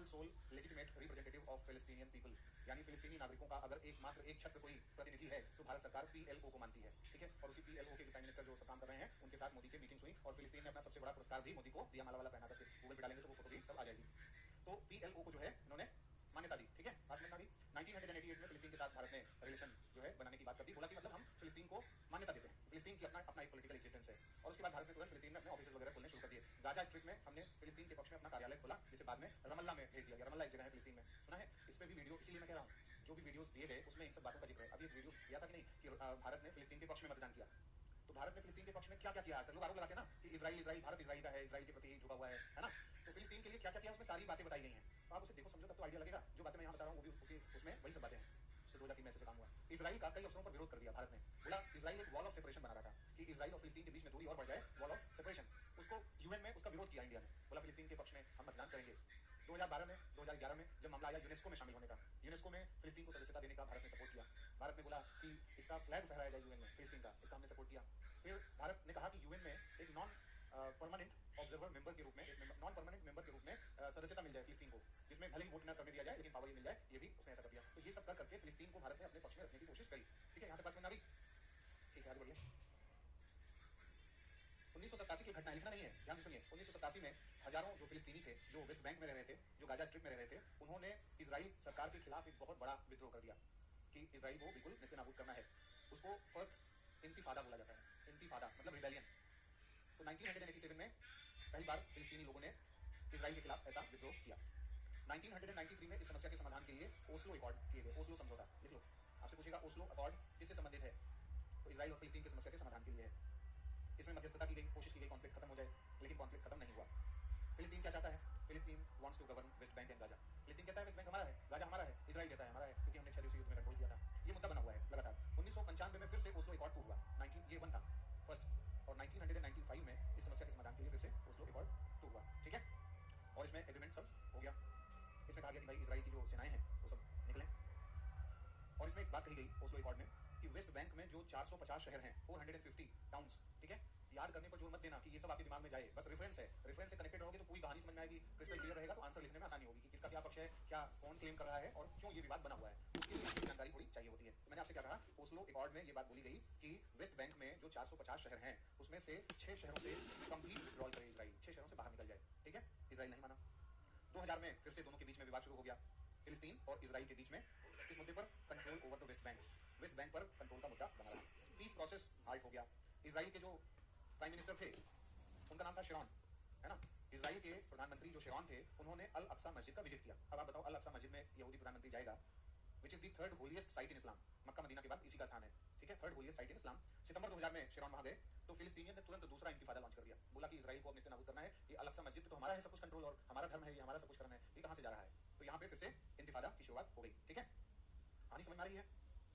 Soul legitimate representative of Palestinian people, यानी फिलिस्तीनी नागरिकों का अगर एकमात्र एक छत्र कोई प्रतिनिधि है तो भारत सरकार PLO को मानती है, ठीक है। और उसी PLO के प्राइम मिनिस्टर जो सब काम कर रहे हैं उनके साथ मोदी की मीटिंग हुई और फिलिस्तीन ने अपना सबसे बड़ा पुरस्कार भी मोदी को दिया, माला वाला पहना करके। गूगल पे डालेंगे तो वो फोटो भी सब आ जाएगी। तो PLO को जो है इन्होंने मान्यता दी, ठीक है। मान्यता दी 1988 में फिलिस्तीन के साथ भारत ने रिलेशन जो है बनाने की बात कर दी, बोला कि मतलब हम फिलिस्तीन को मान्यता देते हैं, फिलिस्तीन की अपना एक पॉलिटिकल एग्जिस्टेंस है। और उसके बाद भारत में तुरंत फिलिस्तीन में अपने ऑफिस वगैरह खोलने शुरू कर दिए। गाजा स्ट्रिप में हमने फिलिस्तीन के पक्ष में अपना कार्यालय खोला, जिसे बाद में रमल्ला में भेज दिया गया। रमल्ला एक जगह है फिलिस्तीन में, सुना है। इस पे भी वीडियो, इसीलिए मैं कह रहा हूँ जो भी वीडियोस दिए गए उसमें इन सब बातों का जिक्र है। अभी एक वीडियो दिया था कि नहीं कि भारत ने फिलिस्तीन के पक्ष में मतदान किया, तो भारत ने फिलिस्तीन के पक्ष में क्या क्या किया। आज तक लोग आरोप लगाते हैं ना कि इजराइल भारत इजराइल का है, इजराइल के प्रति ही झुका हुआ है ना। तो फिलिस्तीन के लिए क्या क्या किया उसमें सारी बातें बताई गई हैं। तो आप उसे देखो समझो तब तो आइडिया लगेगा। जो बातें मैं यहाँ बता रहा हूँ वो भी उसमें वही सब बातें हैं। 2003 में ऐसे काम हुआ। इजराइल का कई अवसरों पर विरोध कर दिया भारत ने, बोला इजराइल एक वॉल ऑफ सेपरेशन बना रहा था कि इजराइल और फिलिस्तीन के बीच में दूरी और बढ़ जाए, वॉल ऑफ सेपरेशन। उसको यूएन में उसका विरोध किया इंडिया ने, बोला फिलिस्तीन के पक्ष में हम मतदान करेंगे। 2012 में 2011 में जब मामला आया यूनेस्को में शामिल होने का, यूनेस्को में फिलिस्तीन को सदस्यता देने का भारत ने सपोर्ट किया। भारत ने बोला कि इसका फ्लैग फहराया जाए यूएन में फिलिस्तीन का, इसका हमने सपोर्ट किया। फिर भारत ने कहा कि यूएन में एक नॉन परमानेंट ऑब्जर्वर मेंबर के रूप में, नॉन परमानेंट मेंबर के रूप में सदस्यता मिल जाए फिलिस्तीन को, जिसमें भले ही वोट न करने दिया जाए लेकिन पावर मिल जाए, ये भी उसने ऐसा कर दिया। तो ये सब कर करके फिलिस्तीन को भारत ने अपने पक्ष में रखने की कोशिश करी, ठीक है। यहाँ तक पास में ना भी, ठीक है, आगे बढ़िए। 1987 की घटना लिखना नहीं है, ध्यान से सुनिए। 1987 में हजारों जो फिलिस्तीनी थे, जो वेस्ट बैंक में रह रहे थे, जो गाजा स्ट्रिप में रह रहे थे, उन्होंने इजराइल सरकार के खिलाफ एक बहुत बड़ा विद्रोह कर दिया कि इजराइल को बिल्कुल नेस्तनाबूद करना है। उसको फर्स्ट इंतिफादा बोला जाता है। इंतिफादा मतलब रिबेलियन। तो 1987 में पहली बार फिलिस्तीनी लोगों ने इजराइल के खिलाफ ऐसा विद्रोह किया। 1993 में इस समस्या के समाधान के लिए ओस्लो अकॉर्ड किए गए। ओस्लो समझौता लिख लो, आपसे पूछेगा ओस्लो अकॉर्ड किससे संबंधित है, तो इजराइल और फिलिस्तीन की समस्या के समाधान के लिए है। इसमें मध्यस्थता की गई, कोशिश की गई कॉन्फ्लिक्ट खत्म हो जाए, लेकिन कॉन्फ्लिक्ट खत्म नहीं हुआ। फिलिस्तीन क्या चाहता है? Palestine wants to govern West Bank and Gaza. फिलिस्तीन कहता है वेस्ट बैंक हमारा है, गाजा हमारा है। इजराइल कहता है हमारा है, क्योंकि हमने 6 दिवसीय युद्ध में कंट्रोल किया था। ये मुद्दा बना हुआ है लगातार। 1995 में फिर से ओस्लो अकॉर्ड हुआ। 19 ये वन था फर्स्ट, और 1995 में इस समस्या के समाधान के लिए फिर से ओस्लो अकॉर्ड हुआ, ठीक है। और इसमें एग्रीमेंट सब हो गया। इसमें कहा गया कि भाई इजराइल की जो सेनाएं हैं वो सब निकलें, और इसमें एक बात कही गई ओस्लो अकॉर्ड में कि वेस्ट बैंक में जो 450 शहर हैं, 450 टाउन्स, ठीक है। याद करने पर जोर मत देना कि ये सब आपके दिमाग में जाए, बस रेफरेंस है। रेफरेंस से कनेक्टेड रहोगे तो पूरी कहानी समझ में आएगी, क्रिस्टल क्लियर रहेगा, तो आंसर लिखने में आसानी होगी कि किसका क्या पक्ष है, क्या कौन क्लेम कर रहा है और क्यों ये विवाद बना हुआ है। उसके लिए जानकारी थोड़ी चाहिए होती है। तो मैंने आपसे क्या कहा, ओस्लो अकॉर्ड में ये बात बोली गई कि वेस्ट बैंक में जो 450 शहर हैं उसमें से 6 शहरों से कंप्लीट विड्रॉल करे इजराइल, 6 शहरों से बाहर निकल जाए, ठीक है। इजराइल नहीं माना। 2000 में फिर से दोनों के बीच में विवाद शुरू हो गया, फिलिस्तीन और इजराइल के बीच में, इस मुद्दे पर control over the West Bank पर कंट्रोल का मुद्दा बना रहा। पीस प्रोसेस हार्ट हो गया। इजराइल के जो प्राइम मिनिस्टर थे उनका नाम था शेरॉन, है ना। इजराइल के प्रधानमंत्री जो शेरॉन थे उन्होंने अल अक्सा मस्जिद का विजिट किया। अब आप बताओ अल अक्सा मस्जिद में यहूदी प्रधानमंत्री जाएगा, which is the third holiest site in Islam. Mecca Medina के बाद इसी का स्थान है, ठीक है, third holiest site in Islam. सितंबर 2000 में शेरॉन वहां गए तो फिलिस्तीनियन ने तुरंत दूसरा इंतिफादा लॉन्च कर दिया, बोला कि इजराइल को अब नेस्तनाबूद करना है, ये अल अक्सा मस्जिद पे तो हमारा है सब कुछ कंट्रोल, और हमारा धर्म है, ये हमारा सब कुछ करना है, ये कहां से जा रहा है। तो यहाँ पे फिर से इंतिफादा की शुरुआत हो गई, ठीक है। कहानी समझ में आ रही है।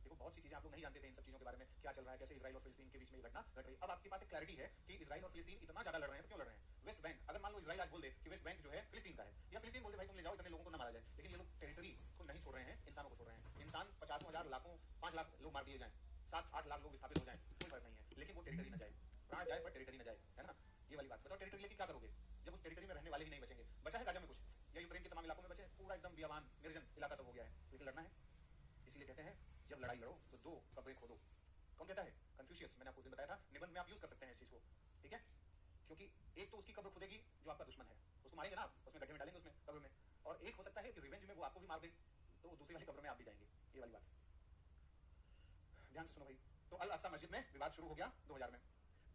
देखो बहुत सी चीजें आप लोग नहीं जानते थे इन सब चीजों के बारे में, क्या चल रहा है, कैसे इजराइल और फिलिस्तीन के बीच में ये घटना घट रही। अब आपके पास एक क्लैरिटी है कि इजराइल और फिलिस्तीन इतना ज्यादा लड़ रहे हैं तो क्यों लड़ रहे हैं। वेस्ट बैंक, अगर मान लो इजराइल आज बोल दे कि वेस्ट बैंक जो है फिलिस्तीन का है, या फिलिस्तीन बोल दे भाई तुम ले जाओ, इतने लोगों को ना मारा जाए, लेकिन ये लोग टेरिटरी को नहीं छोड़ रहे हैं, इंसानों को छोड़ रहे हैं। इंसान 50,000 लाखों 5 लाख लोग मार दिए जाए, 7-8 लाख लोग विस्थापित हो जाए, कोई फर्क नहीं है, लेकिन वो टेरिटरी न जाए, प्राण जाए पर टेरिटरी न जाए, है ना। ये वाली बात बताओ, टेरिटरी लेके क्या करोगे जब उस टेरिटरी में रहने वाले ही नहीं बचेंगे। बचा है गाजा में कुछ, या यूक्रेन के तमाम इलाकों में बचे, पूरा एकदम बियाबान निर्जन इलाका सब हो गया है, लेकिन लड़ना है। इसीलिए कहते हैं जब लड़ाई लड़ो तो 2 कब्रें खोदो। कौन कहता है? कन्फ्यूशियस। मैंने आपको उस दिन बताया था, निबंध में आप यूज कर सकते हैं इस चीज को, ठीक है। क्योंकि एक तो उसकी कब्र खुदेगी जो आपका दुश्मन है, उसको मारेंगे ना, उसमें गड्ढे में डालेंगे उसमें कब्र में, और एक हो सकता है कि रिवेंज में वो आपको भी मार दे, तो दूसरी वाली कब्र में आप भी जाएंगे। ये वाली बात ध्यान से सुनो भाई। तो अल अक्सा मस्जिद में विवाद शुरू हो गया 2000 में।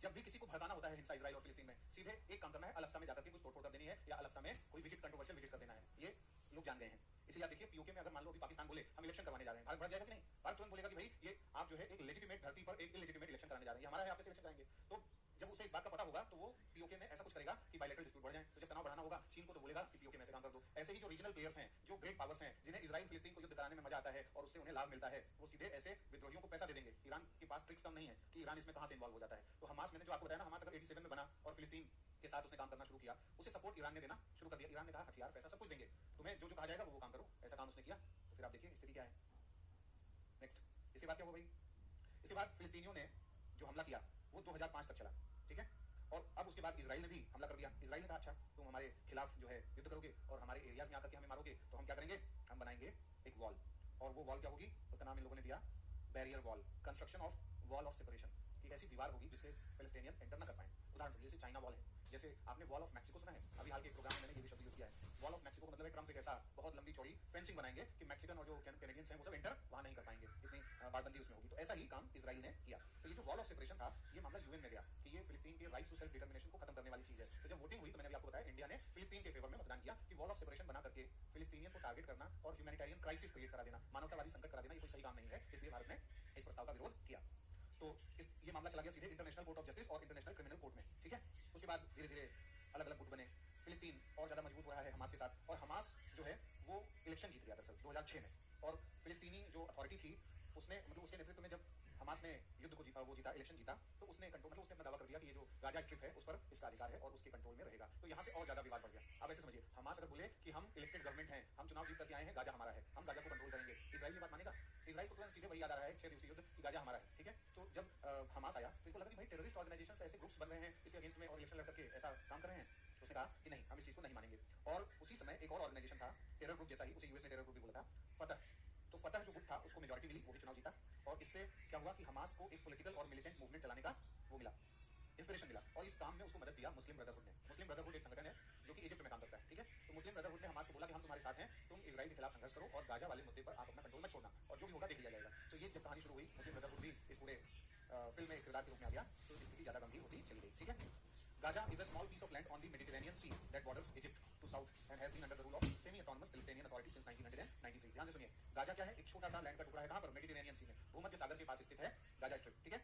जब भी किसी को भड़काना होता है हिंसा इजराइल और फिलिस्तीन में, सीधे एक काम करना है, अल अक्सा में जाकर के कुछ तोड़फोड़ कर देनी है, या अल अक्सा में कोई विजिट, कंट्रोवर्शियल विजिट कर देना है। ये लोग जान गए हैं। इसलिए आप देखिए पीओके में अगर मान लो अभी पाकिस्तान बोले हम इलेक्शन करवाने जा रहे हैं, भारत बढ़ जाएगा कि नहीं? भारत तुरंत बोलेगा कि भाई ये आप जो है एक लेजिटिमेट धरती पर एक इलेजिटिमेट इलेक्शन कराने जा रहे हैं, हमारा है, आप इलेक्शन कराएंगे। तो जब उसे इस बात का पता होगा तो वो पीओके में ऐसा कुछ करेगा कि बायलैटरल डिस्प्यूट बढ़ जाए। तो जब तनाव बढ़ाना होगा चीन को तो बोलेगा कि पीओके में ऐसे काम कर दो। ऐसे ही जो रीजनल प्लेयर्स हैं, जो ग्रेट पावर्स हैं, जिन्हें इजराइल फिलिस्तीन को युद्ध कराने में मजा आता है और उससे उन्हें लाभ मिलता है, वो सीधे ऐसे विद्रोहियों को पैसा दे देंगे। ईरान के पास ट्रिक्स कम नहीं है कि ईरान इसमें कहां से इन्वॉल्व हो जाता है। तो हमास, मैंने जो आपको बताया ना, हमास अगर 87 में बना और फिलिस्तीन के साथ उसने काम करना शुरू किया, उसे सपोर्ट ईरान ने देना शुरू कर दिया। ईरान ने कहा हथियार, पैसा सब कुछ देंगे, तुम्हें जो जो कहा जाएगा वो काम करो। ऐसा काम उसने किया। तो फिर आप देखिए स्थिति क्या है। नेक्स्ट, इसके बाद क्या हुआ भाई? इसके बाद फिलिस्तीनियों ने जो हमला किया वो 2005 तक चला, ठीक है। और अब उसके बाद इजराइल ने भी हमला कर दिया। इजराइल ने कहा अच्छा तुम हमारे खिलाफ जो है युद्ध करोगे और हमारे एरियाज में आकर के हमें मारोगे, बनाएंगे एक वॉल, और वो वॉल क्या होगी, उसका नाम इन लोगों ने दिया barrier wall, construction of wall of separation, कि ऐसी दीवार होगी जिससे पैलेस्टाइनियन एंटर ना कर पाए। उदाहरण समझिए, जैसे चाइना वॉल है, जैसे आपने वॉल ऑफ मैक्सिको सुना है, अभी हाल के एक प्रोग्राम में मैंने ये भी शब्द यूज किया है। वॉल ऑफ मैक्सिको का मतलब है ट्रम्प एक ऐसा बहुत लंबी चौड़ी फेंसिंग बनाएंगे कि मैक्सिकन और जो कैनेडियंस हैं वो सब एंटर वहां नहीं कर पाएंगे, इतनी बाड़बंदी उसमें होगी। तो ऐसा ही काम इजराइल ने किया। तो ये जो वॉल ऑफ सेपरेशन था, ये मामला यूएन में गया कि ये फिलिस्तीन के राइट टू सेल्फ डिटर्मिनेशन को खत्म करने वाली चीज है। तो जब वोटिंग हुई तो मैंने भी आपको बताया, इंडिया ने फिलिस्तीन के फेवर में मतदान किया कि वॉल ऑफ सेपरेशन बना करके फिलिस्तीनियन को टारगेट करना और ह्यूमैनिटेरियन क्राइसिस क्रिएट करा देना, मानवतावादी संकट करा देना, ये कोई सही काम नहीं है। इसलिए भारत ने इस प्रस्ताव का विरोध किया। तो ये मामला चला गया सीधे इंटरनेशनल कोर्ट ऑफ जस्टिस और इंटरनेशनल क्रिमिनल कोर्ट में, ठीक है। उसके बाद धीरे धीरे अलग अलग गुट बने, फिलिस्तीन और ज्यादा मजबूत हो रहा है हमास के साथ, और हमास जो है वो इलेक्शन जीत गया दरअसल 2006 में, और फिलिस्तीनी जो अथॉरिटी थी उसने मतलब उसके नेतृत्व में जब हमास ने युद्ध को जीता, वो जीता, इलेक्शन जीता, तो उसने कंट्रोल मतलब उसने अपना दावा कर दिया कि ये जो गाजा स्ट्रिप है उस पर इसका अधिकार है और उसके कंट्रोल में रहेगा। तो यहाँ से और ज्यादा विवाद बढ़ गया। अब ऐसे समझिए, हमास अगर बोले कि हम इलेक्टेड गवर्नमेंट हैं, हम चुनाव जीत करके आए हैं, गाजा हमारा है, हम गाजा को कंट्रोल करेंगे, इजराइल ये बात मानेगा? इजराइल को तुरंत सीधे वही याद आ रहा है 6 दिवसीय युद्ध कि गाजा हमारा है, ठीक है। तो जब हमास आया तो इनको लगा कि भाई टेररिस्ट ऑर्गेनाइजेशन ऐसे ग्रुप्स बन रहे हैं इसके अगेंस्ट में और इलेक्शन लड़ करके ऐसा काम कर रहे हैं। तो उसने कहा कि नहीं, हम इस चीज को नहीं मानेंगे। और उसी समय एक और ऑर्गेनाइजेशन था टेरर ग्रुप जैसा ही, उसे यूएस ने टेरर ग्रुप भी बोला था, फतह। तो फतह जो गुट था उसको मेजॉरिटी मिली, वो भी चुनाव जीता, और इससे क्या हुआ कि हमास को एक पॉलिटिकल और मिलिटेंट मूवमेंट चलाने का वो मिला, इंस्पिरेशन मिला। और इस काम में उसको मदद दिया मुस्लिम ब्रदरहुड ने। मुस्लिम ब्रदरहुड एक संगठन है जो कि इजिप्ट में काम करता है, ठीक है। तो मुस्लिम ब्रदरहुड ने हमास को बोला कि हम तुम्हारे साथ हैं, तुम इजराइल के खिलाफ संघर्ष करो और गाजा वाले मुद्दे पर आप अपना कंट्रोल मत छोड़ना, और जो भी होगा देख लिया जाएगा। तो ये जब कहानी शुरू हुई, मुस्लिम ब्रदरहुड भी इस पूरे फिल्म में एक किरदार के रूप में आ गया, तो स्थिति ज्यादा गंभीर होती चली गई, ठीक है। Gaza is a small piece of land on the Mediterranean Sea that borders Egypt to south and has been under the rule of semi-autonomous Palestinian Authority since 1993। ध्यान से सुनिए, गाजा क्या है? एक छोटा सा लैंड का टुकड़ा है, कहां पर? मेडिटेरेनियन सी में, भूमध्य सागर के पास स्थित है गाजा स्ट्रिप, ठीक है।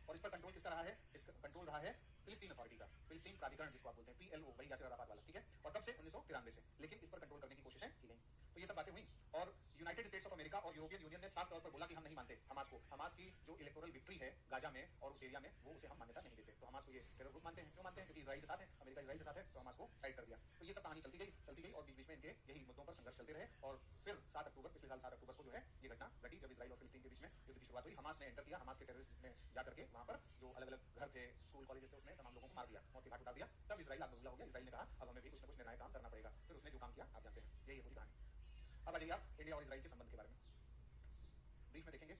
और इस पर कंट्रोल किसका रहा है? इसका कंट्रोल रहा है फिलिस्तीन अथॉरिटी का, फिलिस्तीन प्राधिकरण जिसको आप बोलते हैं, PLO, वही यासिर अराफात वाला, ठीक है। और कब से? 1993 से। लेकिन इस पर कंट्रोल करने की कोशिशें की गई। तो ये सब बातें हुई, और यूनाइटेड स्टेट्स ऑफ अमेरिका और यूरोपियन यूनियन ने साफ तौर पर बोला कि हम नहीं मानते हमास को, हमास की जो इलेक्टोरल विक्ट्री है गाजा में और उस एरिया में, वो उसे हम मान्यता नहीं देते। तो हमास को ये टेरर ग्रुप मानते हैं। क्यों मानते हैं? क्योंकि इजराइल के साथ है, अमेरिका इजराइल के साथ है, तो हमास को साइड कर दिया। तो ये सब कहानी चलती गई और बीच बीच में इनके यही मुद्दों पर संघर्ष चलते रहे। और फिर 7 अक्टूबर, पिछले साल 7 अक्टूबर को जो है ये घटना घटी, जब इजराइल और फिलिस्तीन के बीच में युद्ध की शुरुआत हुई। हमास ने एंटर किया, हमास के टेररिस्ट ने जाकर के वहां पर जो अलग अलग घर थे, स्कूल कॉलेज थे, उसमें तमाम लोगों को मार दिया, मौत की घाट उतार दिया। तब इजराइल आत्मविला हो गया। इजराइल ने कहा अब हमें भी कुछ न कुछ निर्णायक काम करना पड़ेगा। फिर उसने जो काम किया आप जानते हैं, यही है पूरी कहानी। अब आ जाइए आप इंडिया और इजराइल के संबंध के बारे में ब्रीफ में देखेंगे।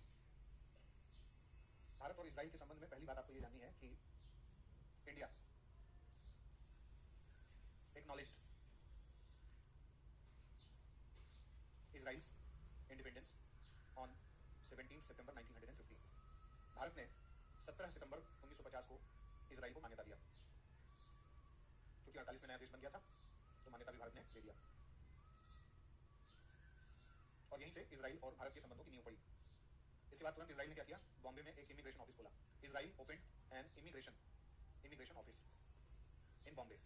भारत और इजराइल के संबंध में पहली बात आपको ये जाननी है कि India acknowledged Israel's independence on 17 सितंबर 1950। भारत ने 17 सितंबर 1950 को इजराइल को मान्यता दिया, क्योंकि 48 में नया देश बन गया था, तो मान्यता भी भारत ने दे दिया। और यहीं से इजराइल और भारत के संबंधों की नींव पड़ी। इसके बाद तुरंत इजराइल ने क्या किया? बॉम्बे में एक इमिग्रेशन ऑफिस खोला। Israel open an immigration office in Bombay.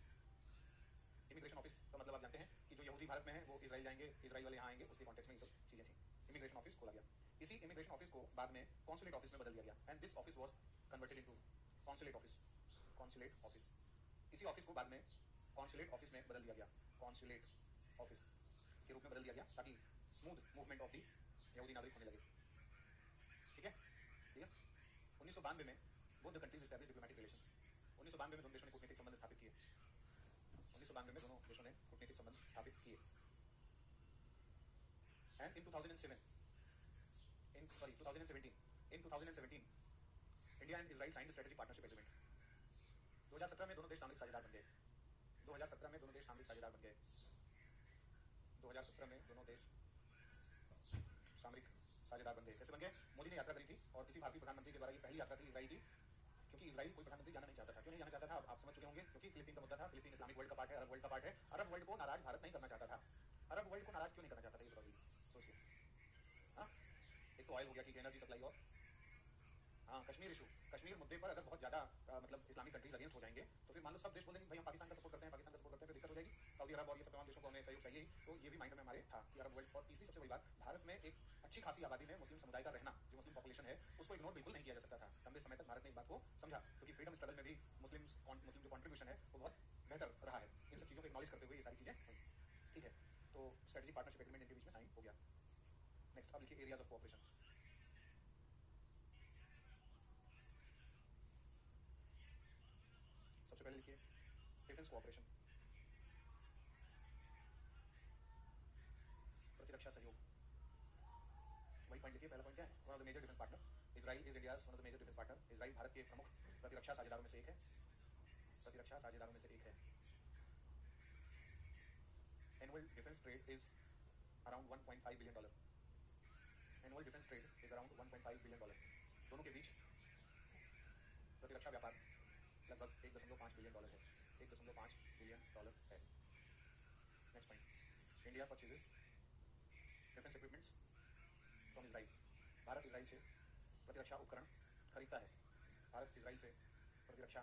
Immigration office का मतलब आप जानते हैं कि जो यहूदी भारत में है वो इजराइल जाएंगे, इजराइल वाले यहाँ आएंगे, उसके कॉन्टेक्स्ट में ये सब चीजें थी। इमिग्रेशन ऑफिस खोला गया। इसी इमिग्रेशन ऑफिस को बाद में कॉन्सुलेट ऑफिस में बदल दिया गया, and this office was converted into consulate office. Consulate office, इसी ऑफिस को बाद में कॉन्सुलेट ऑफिस में बदल दिया गया, कॉन्सुलेट ऑफिस के रूप में बदल दिया गया, ताकि स्मूथ मूवमेंट ऑफ दी यहूदी नागरिक होने लगे, ठीक है। ठीक है। 1992 में both the countries established diplomatic relations. 1992 में दोनों देशों ने कूटनीतिक संबंध स्थापित किए। 1992 में दोनों देशों ने कूटनीतिक संबंध स्थापित किए। And in 2017 India and Israel signed strategic partnership agreement. 2017 में दोनों देश सामरिक साझेदार बन गए। 2017 में दोनों देश सामरिक साझेदार बन गए। 2017 में दोनों देश सामरिक साझेदार बन गए। कैसे बन गए? मोदी ने यात्रा करी थी, और किसी भारतीय प्रधानमंत्री के द्वारा ये पहली यात्रा थी इजराइल की, क्योंकि इजराइल कोई प्रधानमंत्री जाना नहीं चाहता था। क्यों नहीं जाना चाहता था आप समझ चुके होंगे, क्योंकि फिलिस्तीन का मुद्दा था। फिलिस्तीन इस्लामिक वर्ल्ड का पार्ट है, अरब वर्ल्ड का पार्ट है। अरब वर्ल्ड को नाराज भारत नहीं करना चाहता था। अरब वर्ल्ड को नाराज क्यों नहीं करना चाहता था, ये बताइए, सोचिए। हाँ, एक तो ऑयल हो गया, ठीक है, एनर्जी सप्लाई, और हाँ कश्मीर इशू, कश्मीर मुद्दे पर अगर बहुत ज्यादा मतलब इस्लामिक कंट्रीज अगेंस्ट हो जाएंगे, तो फिर मान लो सब देश बोलेंगे भाई हम पाकिस्तान का सपोर्ट करते हैं, पाकिस्तान का सपोर्ट करते हैं, फिर दिक्कत हो जाएगी। सऊदी अरब और ये सब तमाम देशों को हमें सहयोग चाहिए। तो ये भी माइंड में हमारे था कि अरब वर्ल्ड। और तीसरी सबसे बड़ी बात, भारत में एक अच्छी खासी आबादी में मुस्लिम समुदाय का रहना, जो मुस्लिम पॉपुलेशन है, उसको इग्नोर बिल्कुल नहीं किया जा सकता था। लंबे समय तक भारत ने इस बात को समझा, क्योंकि फ्रीडम स्ट्रगल में भी मुस्लिम जो कॉन्ट्रीब्यूशन है वो बहुत बेहतर रहा है। इन सब चीजों को एक्नॉलेज करते हुए ये सारी चीजें हुई, ठीक है। तो स्ट्रेटेजिक पार्टनरशिप एग्रीमेंट इनके बीच में साइन हो गया। नेक्स्ट अब लिखिए एरियाज ऑफ कोऑपरेशन। सबसे पहले लिखिए डिफेंस कोऑपरेशन, प्रतिरक्षा सहयोग। पॉइंट लिखिए, पहला पॉइंट क्या है? One of the major defence partner, Israel is India's one of the major defence partner. Israel Bharat के प्रमुख प्रतिरक्षा साझेदारों में से एक है, प्रतिरक्षा साझेदारों में से एक है। Annual defence trade is around $1.5 billion. Annual defence trade is around $1.5 billion. दोनों के बीच प्रतिरक्षा व्यापार लगभग $1.5 बिलियन है, $1.5 बिलियन है। Next point, India purchases defence equipments from Israel. Bharat Israel से प्रतिरक्षा उपकरण खरीदता है। भारत इजराइल से प्रतिरक्षा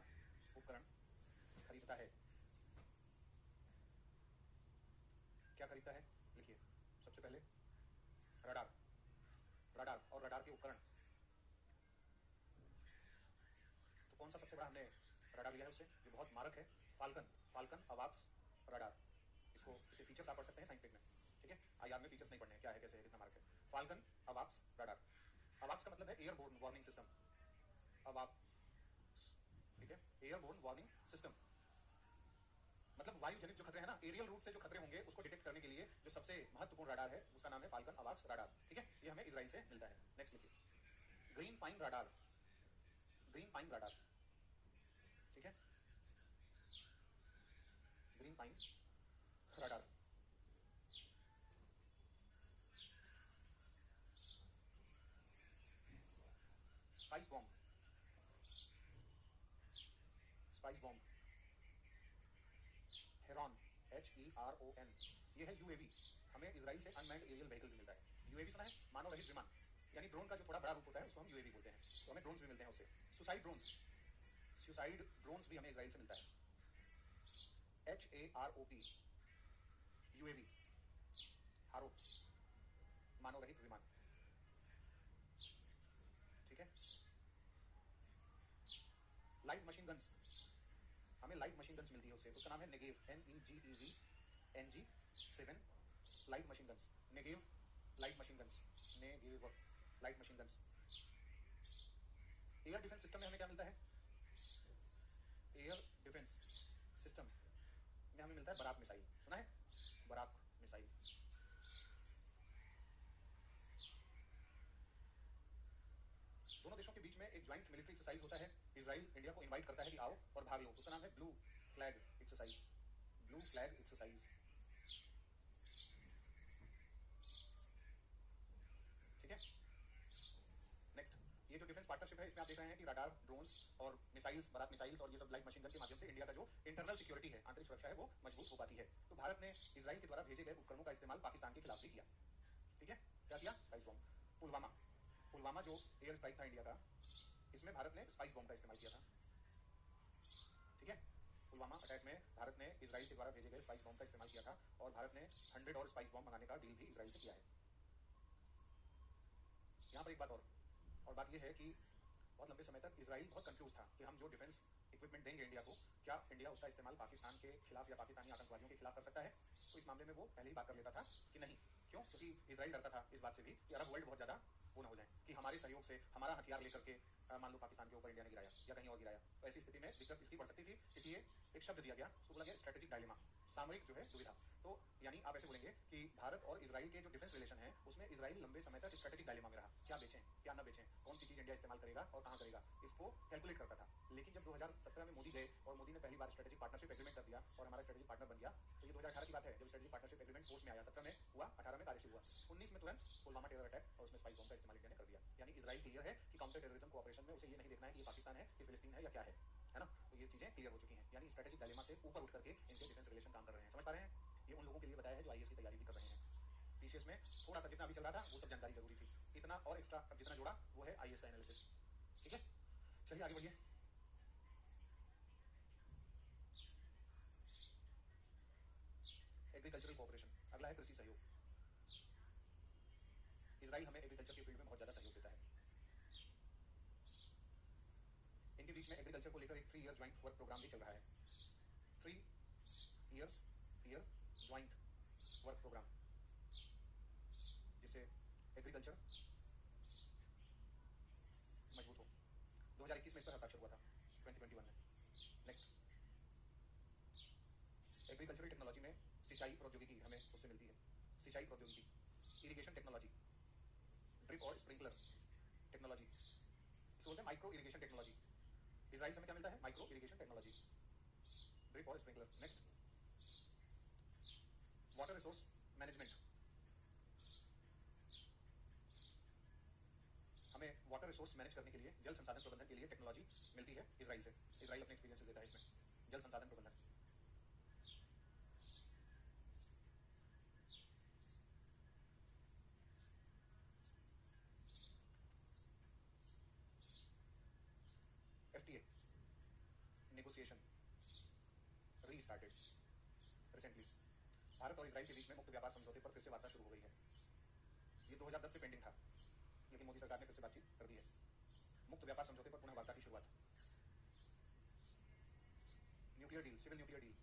उपकरण खरीदता है। क्या खरीदता है? लिखिए, सबसे पहले रडार, रडार और रडार के उपकरण। तो कौन सा सबसे बड़ा हमने रडार लिया है उससे, जो बहुत मारक है? फाल्कन, फाल्कन अवाक्स रडार। इसे फीचर्स आप पढ़ सकते हैं साइंटिफिक में, ठीक है? आईआर में फीचर्स नहीं पढ़ने हैं, क्या है, कैसे है, कितना मार्क है। फाल्कन अवाक्स रडार। अवाक्स का मतलब है एयरबोर्न वार्निंग सिस्टम, अवाक्स, ठीक है? एयरबोर्न वार्निंग सिस्टम मतलब वायु जनित जो खतरे हैं ना, एरियल रूट से जो खतरे होंगे उसको डिटेक्ट करने के लिए जो सबसे महत्वपूर्ण रडार है उसका नाम है फाल्कन अवाक्स रडार, ठीक है? ये हमें इजराइल से मिलता है। नेक्स्ट लिखिए, green pine radar, green pine radar, ठीक है? Green pine radar. Spice bomb, spice bomb, heron, HERON, ये है यूएवी। हमें इजराइल से अनमैन्ड एरियल व्हीकल भी मिलता है। यूएवी सुना है? मानव रहित विमान, यानी ड्रोन का जो थोड़ा बड़ा रूप होता है उसको हम यूएवी बोलते हैं। तो हमें ड्रोन्स भी मिलते हैं उससे। सुसाइड ड्रोन्स, सुसाइड ड्रोन्स भी हमें इजराइल से मिलता है। HAROP, यूएवी, हारो, मानव रहित विमान, ठीक है? लाइट मशीन गन्स, हमें लाइट मशीन गन्स मिलती है उससे, उसका नाम है Negev, NEGEV, NG7 light machine guns, Negev light machine guns, Negev light machine guns. Air defence system में हमें क्या मिलता है? एयर डिफेंस सिस्टम में हमें मिलता है बराक मिसाइल, सुना है? Barak missile. दोनों देशों के बीच में एक ज्वाइंट मिलिट्री एक्सरसाइज होता है। इजराइल इंडिया को इनवाइट करता है कि आओ और भाग लो, उसका नाम है blue flag exercise, blue flag exercise, ठीक है? नेक्स्ट, ये जो डिफेंस पार्टनरशिप है इसमें आप देख रहे हैं कि रडार, ड्रोन्स और मिसाइल्स, बराक मिसाइल्स और ये सब लाइट मशीन गन के माध्यम से इंडिया का जो इंटरनल सिक्योरिटी है, आंतरिक सुरक्षा है, वो मजबूत हो पाती है। तो भारत ने इजराइल के द्वारा भेजे गए उपकरणों का इस्तेमाल पाकिस्तान के खिलाफ भी किया, ठीक है? क्या किया? Spice bomb. पुलवामा, पुलवामा जो एयर स्ट्राइक था इंडिया का, इसमें भारत ने स्पाइस बॉम्ब का इस्तेमाल किया था, ठीक है? पुलवामा अटैक में भारत ने इजराइल के द्वारा भेजे गए स्पाइस बॉम्ब का इस्तेमाल किया था और भारत ने 100 और स्पाइस बॉम्ब मंगाने का डील भी इजराइल से किया है। यहाँ पर एक बात और बात यह है कि बहुत लंबे समय तक इजराइल बहुत कंफ्यूज था कि हम जो डिफेंस इक्विपमेंट देंगे इंडिया को, क्या इंडिया उसका इस्तेमाल पाकिस्तान के खिलाफ या पाकिस्तानी आतंकवादियों के खिलाफ कर सकता है? तो इस मामले में वो पहले ही बात कर लेता था कि नहीं। क्यों? क्योंकि इजराइल डरता था इस बात से भी कि अरब वर्ल्ड बहुत ज्यादा वो ना हो जाए कि हमारे सहयोग से हमारा हथियार लेकर के मान लो पाकिस्तान के ऊपर इंडिया ने गिराया या कहीं और गिराया, तो ऐसी स्थिति में दिक्कत इसकी बढ़ सकती थी। इसलिए एक शब्द दिया गया, उसको बोला गया स्ट्रेटेजिक डायलेमा, सामरिक जो है दुविधा। तो यानी आप ऐसे बोलेंगे कि भारत और इजराइल के जो डिफेंस रिलेशन है उसमें इजराइल लंबे समय तक स्ट्रेटेजिक डायलेमा में रहा, क्या बेचें क्या ना बेचें, कौन सी चीज इंडिया इस्तेमाल करेगा और कहां करेगा, इसको कैलकुलेट करता था। लेकिन जब 2017 में मोदी गए और मोदी ने पहली बार स्ट्रेटेजिक पार्टनरशिप एग्रीमेंट कर दिया और हमारा स्ट्रेटेजिक पार्टनर बन गया, तो ये 2018 की बात है जब स्ट्रेटेजिक पार्टनरशिप एग्रीमेंट फोर्स में आया। 17 में हुआ, 18 में कार्यशील हुआ, 19 में तुरंत पुलवामा टेरर अटैक और उसमें स्पाइस बॉम्ब का इस्तेमाल इंडिया ने कर दिया। यानी इजराइल क्लियर है कि काउंटर टेररिज्म कोऑपरेशन में उसे ये नहीं देखना है कि ये पाकिस्तान है, ये फिलिस्तीन है या क्या है ना? तो ये चीजें क्लियर हो चुकी हैं। यानी स्ट्रेटेजिक डायलेमा से ऊपर उठ करके इनके डिफेंस रिलेशन काम कर रहे हैं। समझ पा रहे हैं? ये उन लोगों के लिए बताया है जो आईएएस की तैयारी भी कर रहे हैं। पीसीएस में थोड़ा सा जितना भी चल रहा था वो सब जानकारी जरूरी थी, इतना और एक्स्ट्रा जितना जोड़ा वो है आईएएस का एनालिसिस, ठीक है? चलिए आगे बढ़िए। एग्रीकल्चरल कोऑपरेशन, अगला है कृषि सहयोग। इजराइल हमें एग्रीकल्चर के फील्ड में बहुत ज्यादा सहयोग देता है। इनके बीच में एग्रीकल्चर को लेकर एक 3 ईयर ज्वाइंट वर्क प्रोग्राम भी चल रहा है। 3 ईयर ज्वाइंट वर्क प्रोग्राम, जिससे एग्रीकल्चर मजबूत हो। 2021 में इस पर हस्ताक्षर हुआ था, 2021 में। नेक्स्ट, एग्रीकल्चरल टेक्नोलॉजी में सिंचाई प्रौद्योगिकी हमें उससे मिलती है। सिंचाई प्रौद्योगिकी, इरिगेशन टेक्नोलॉजी, ड्रिप ड्रिप और स्प्रिंकलर टेक्नोलॉजी, इसको बोलते हैं माइक्रो इरिगेशन टेक्नोलॉजी। इजराइल से हमें क्या मिलता है? माइक्रो इरिगेशन टेक्नोलॉजी, ड्रिप और sprinkler. Next, water resource management, हमें वाटर रिसोर्स मैनेज करने के लिए, जल संसाधन प्रबंधन के लिए टेक्नोलॉजी मिलती है इजराइल से। इजराइल अपने एक्सपीरियंस देता है इसमें, जल संसाधन प्रबंधन। FTA negotiation restarted recently. Bharat और इजराइल के बीच में मुक्त व्यापार समझौते पर फिर से वार्ता शुरू हो गई है। ये 2010 से पेंडिंग था, लेकिन मोदी सरकार ने फिर से बातचीत कर दी है। मुक्त व्यापार समझौते पर पुनः वार्ता की शुरुआत। Nuclear deal, civil nuclear deal,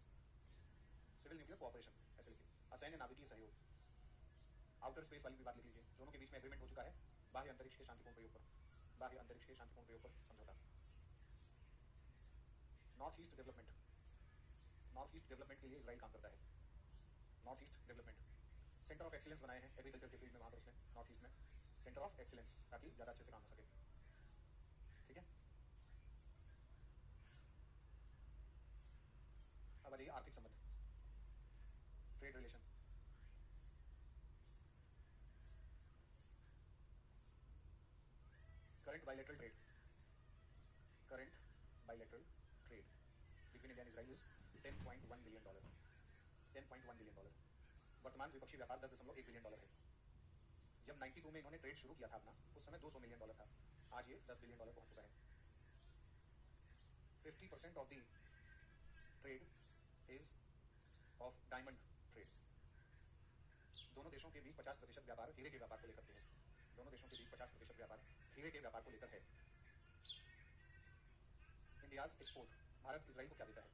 civil nuclear cooperation ऐसे लिखिए। असैन्य नाभिकीय सहयोग, आउटर स्पेस वाली भी बात लिख लीजिए। दोनों के बीच में एग्रीमेंट हो चुका है बाह्य अंतरिक्ष के शांतिपूर्ण प्रयोग पर, बाह्य अंतरिक्ष के शांतिपूर्ण प्रयोग पर समझौता। North east development, north east development के लिए इजराइल काम करता है। North east development, centre of excellence बनाए हैं एग्रीकल्चर के फील्ड में वहां पर उसने, नॉर्थ ईस्ट में सेंटर ऑफ एक्सीलेंस, ताकि ज्यादा अच्छे से काम हो सके। ठीक है, अब आ जाइए आर्थिक संबंध, trade relation. Current bilateral trade, current bilateral trade between India and Israel is $10.1 billion, $10.1 billion. वर्तमान द्विपक्षीय व्यापार $10.1 बिलियन है। जब 92 में इन्होंने ट्रेड शुरू किया था अपना, उस समय $200 मिलियन था, आज ये $10 बिलियन पहुंच चुका है। 50% of the trade is of diamond trade. दोनों देशों के बीच 50% व्यापार हीरे के व्यापार को लेकर के है। दोनों देशों के बीच 50% व्यापार हीरे के व्यापार को लेकर है। इंडियाज एक्सपोर्ट, भारत इजराइल को क्या देता है?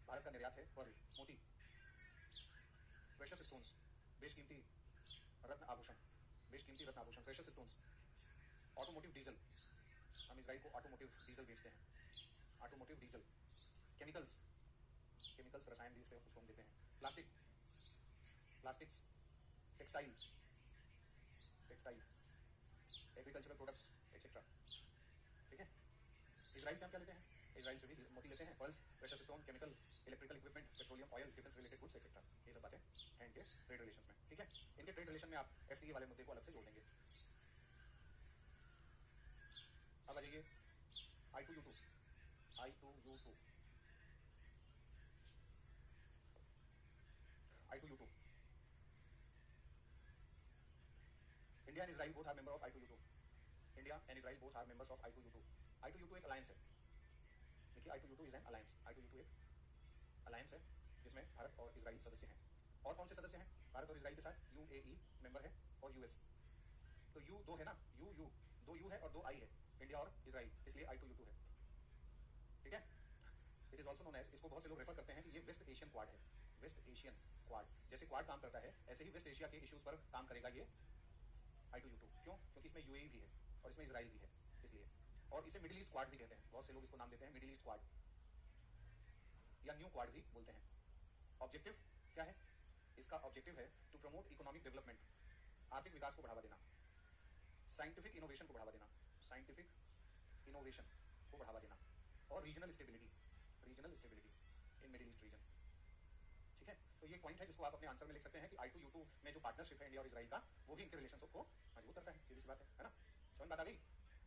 भारत का निर्यात है पर्ल, मोती, प्रेशियस स्टोन्स, बेशकीमती रत्न आभूषण, बेशकीमती रत्न आभूषण, प्रेशियस स्टोन्स। ऑटोमोटिव डीजल, हम इजराइल को ऑटोमोटिव डीजल बेचते हैं। ऑटोमोटिव डीजल, केमिकल्स, केमिकल्स रसायन भी उसको हम देते हैं। Plastic, plastics, textile, textile, agricultural products etcetera. ठीक है, इजराइल से हम क्या लेते हैं? इजराइल से भी मोती लेते हैं, pearls, precious stone, chemical, electrical equipment, petroleum oil, defence related goods etcetera. ये सब बातें हैं इनके ट्रेड रिलेशंस में। ठीक है, इनके ट्रेड रिलेशन में आप एफटीए वाले मुद्दे को अलग से जोड़ देंगे। अब आ जाइए I2U2, I2U2, I2U2। India and Israel both are member of I2U2. India and Israel both are members of I2U2. I2U2 एक अलायंस है। देखिए I2U2 is an alliance. I2U2 एक अलायंस है जिसमें भारत और इजराइल सदस्य हैं। और कौन से सदस्य हैं भारत और इजराइल के साथ? UAE मेंबर है और यूएस। तो यू दो है ना, यू दो यू है और दो आई है, इंडिया और इजराइल, इसलिए I2U2 है। ठीक है, it is also known as, इसको बहुत से लोग रेफर करते हैं कि ये वेस्ट एशियन क्वाड है। वेस्ट एशियन क्वाड, जैसे क्वाड काम करता है ऐसे ही वेस्ट एशिया के इश्यूज पर काम करेगा ये I2U2। क्यों? क्योंकि इसमें यूएई भी है और इसमें इजराइल भी है, इसलिए। और इसे मिडिल ईस्ट क्वाड भी कहते हैं, बहुत से लोग इसको नाम देते हैं मिडिल ईस्ट क्वाड या न्यू क्वाड भी बोलते हैं। ऑब्जेक्टिव क्या है इसका? ऑब्जेक्टिव है टू प्रमोट इकोनॉमिक डेवलपमेंट, आर्थिक विकास को बढ़ावा देना, साइंटिफिक इनोवेशन को बढ़ावा देना, साइंटिफिक इनोवेशन को बढ़ावा देना, और regional stability, regional stability in middle east region. ठीक है, तो ये पॉइंट है जिसको आप अपने आंसर में लिख सकते हैं कि I2U2 में जो पार्टनरशिप है इंडिया और इजराइल का, वो भी इनके रिलेशनशिप को मजबूत करता है। सीधी सी बात है ना? समझ बात आ गई?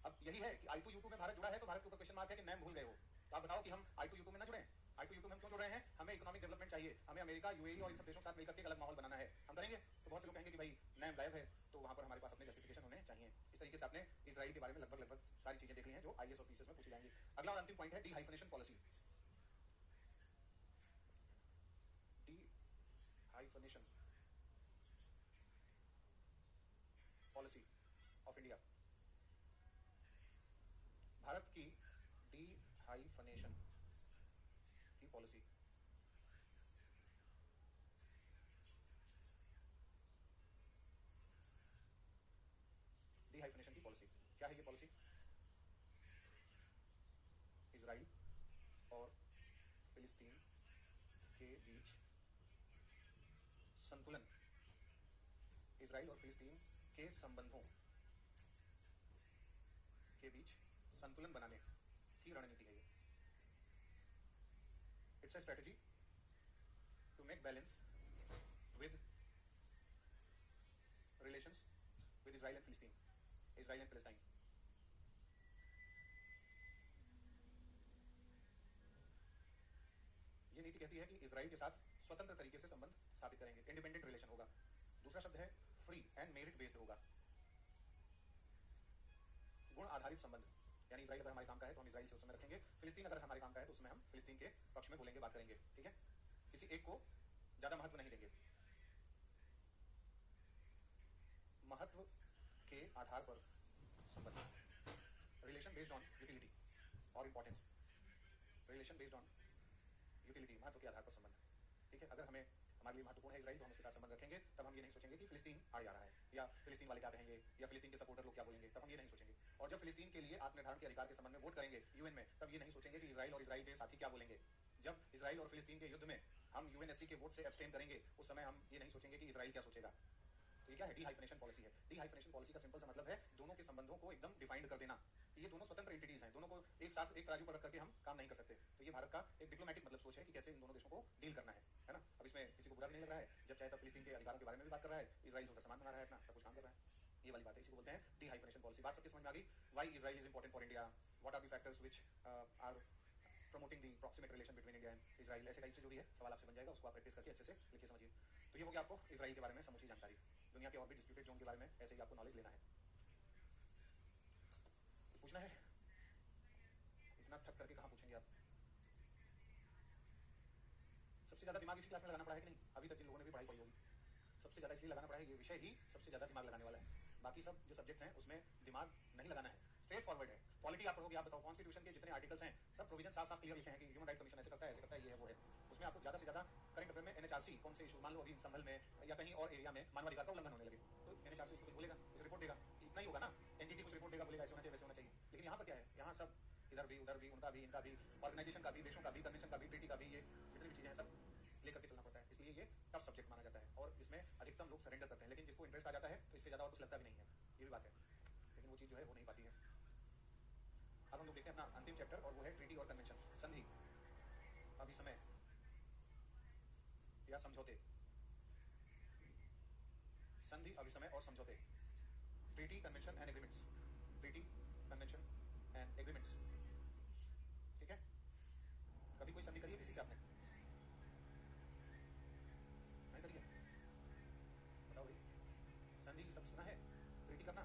अब यही है कि I2U2 में भारत जुड़ा है, तो भारत के ऊपर क्वेश्चन मार्क है कि नैम भूल गए हो। तो आप बताओ कि हम I2U2 में ना जुड़े? I2U2 में हम क्यों जुड़ रहे हैं? हमें इकोनॉमिक डेवलपमेंट चाहिए, हमें अमेरिका, यूएई और इन सब देशों के साथ मिलकर के एक अलग माहौल बनाना है, हम करेंगे। तो बहुत से लोग कहेंगे कि भाई नैम गायब है, तो वहां पर हमारे पास अपने जस्टिफिकेशन होने चाहिए। इस तरीके से आपने इजराइल के बारे में लगभग सारी चीजें देख ली हैं जो आईएएस और पीसीएस में पूछी जाएंगी। अगला और अंतिम पॉइंट है dehyphenation policy. Dehyphenation policy of India, Bharat की डिहाइफनेशन की पॉलिसी। डिहाइफनेशन की पॉलिसी क्या है? ये पॉलिसी इजराइल और फिलिस्तीन के बीच संतुलन, इजराइल और फिलिस्तीन के संबंधों के बीच संतुलन बनाने की रणनीति है ये। It's a strategy to make balance with relations with Israel and Palestine, Israel and Palestine. ये नीति कहती है कि इजराइल के साथ स्वतंत्र तरीके से संबंध स्थापित करेंगे, इंडिपेंडेंट रिलेशन होगा। दूसरा शब्द है फ्री एंड मेरिट बेस्ड होगा, गुण आधारित संबंध, यानी इजराइल अगर हमारे काम का है तो हम इजराइल से उस समय रखेंगे, फिलिस्तीन अगर हमारे काम का है तो उसमें हम फिलिस्तीन के पक्ष में बोलेंगे, बात करेंगे, ठीक है। किसी एक को ज्यादा महत्व नहीं देंगे। महत्व के आधार पर संबंध, रिलेशन बेस्ड ऑन यूटिलिटी और importance, relation based on utility, महत्व के आधार पर संबंध, ठीक है। अगर हमें हमारे लिए महत्वपूर्ण है इजराइल तो हम उसके साथ संबंध रखेंगे, तब हम ये नहीं सोचेंगे कि फिलिस्तीन आड़ जा रहा है या फिलिस्तीन वाले क्या कहेंगे या फिलिस्तीन के सपोर्टर लोग क्या बोलेंगे, तब हम ये नहीं सोचेंगे। और जब फिलिस्तीन के लिए आत्मनिर्धारण के अधिकार के संबंध में वोट करेंगे यूएन में, तब ये नहीं सोचेंगे कि इजराइल और इजराइल के साथी क्या बोलेंगे। जब इजराइल और फिलिस्तीन के युद्ध में हम यूएनएससी के वोट से एब्सटेन करेंगे, उस समय हम ये नहीं सोचेंगे कि इजराइल क्या सोचेगा। तो ये क्या है? डी-हाइफनेशन पॉलिसी है। डी-हाइफनेशन पॉलिसी का सिंपल सा मतलब है दोनों के संबंधों को एकदम डिफाइंड कर देना। ये दोनों स्वतंत्र एंटिटीज हैं, दोनों को एक साथ एक तराजू पर रख करके हम काम नहीं कर सकते। तो ये भारत का एक डिप्लोमेटिक मतलब सोच है कि कैसे इन दोनों देशों को डील करना है ना। अब इसमें किसी को बुरा भी नहीं लग रहा है, जब चाहे तब फिलिस्तीन के अधिकारों के बारे में भी बात कर रहा है, इजराइल से सामान बना रहा है, अपना सब कुछ काम कर रहा है। ये वाली बात है, इसी को बोलते हैं डी-हाइफनेशन पॉलिसी। बात सबके समझ में आ गई? Why Israel is important for India, what are the factors which are promoting the proximate relation between India and Israel, ऐसे टाइप से जो भी है सवाल आपसे बन जाएगा, उसको आप प्रैक्टिस करके अच्छे से लिखिए, समझिए। तो ये हो गया आपको इजराइल के बारे में समूची जानकारी। दुनिया के और भी डिस्प्यूटेड जोन के बारे में ऐसे ही आपको नॉलेज लेना है। कुछ पूछना है? इतना थक करके कहाँ पूछेंगे आप? सबसे ज्यादा दिमाग इसी क्लास में लगाना पड़ा है कि नहीं? अभी तक जिन लोगों ने भी पढ़ाई पढ़ी होगी, सबसे ज्यादा इसलिए लगाना पड़ा है, ये विषय ही सबसे ज्यादा दिमाग लगाने वाला है। बाकी सब जो सब्जेक्ट्स हैं उसमें दिमाग नहीं लगाना है, स्ट्रेट फॉरवर्ड है। पॉलिटी आप पढ़ोगे, आप बताओ कॉन्स्टिट्यूशन के जितने आर्टिकल्स हैं सब प्रोविजन साफ साफ क्लियर लिखे हैं कि ह्यूमन राइट कमीशन ऐसे करता है, ऐसे करता है, ये है वो है। उसमें आपको ज्यादा से ज्यादा करंट अफेयर में एनएचआरसी कौन से इशू, मान लो अभी संभल में या कहीं और एरिया में मानवाधिकार का उल्लंघन होने लगे, तो एनएचआरसी उसको कुछ बोलेगा, कुछ रिपोर्ट देगा, इतना ही होगा ना। एनजीटी कुछ रिपोर्ट देगा, बोलेगा ऐसे होना चाहिए, वैसे होना चाहिए। लेकिन यहाँ पर क्या है? यहाँ सब इधर भी उधर भी, उनका भी इनका भी, ऑर्गेनाइजेशन का भी, देशों का भी, कन्वेंशन का भी, ट्रीटी का भी, ये जितनी भी चीजें हैं सब लेकर के चलना पड़ता है। इसलिए ये टफ सब्जेक्ट माना जाता है और इसमें अधिकतम लोग सरेंडर करते हैं। लेकिन जिसको इंटरेस्ट आ जाता है तो इससे ज्यादा और कुछ लगता भी नहीं है, ये भी बात है। लेकिन वो चीज जो है हो नहीं पाती है। अब हम लोग देखते हैं अपना अंतिम चैप्टर और वो है ट्रीटी और कन्वेंशन, संधि, अभिसमय या समझौते। संधि, अभिसमय और समझौते, treaty, convention and agreements, treaty, convention and agreements, ठीक है। कभी कोई संधि करी है किसी से आपने? नहीं करी है? बताओ भाई, संधि सब सुना है? ट्रीटी करना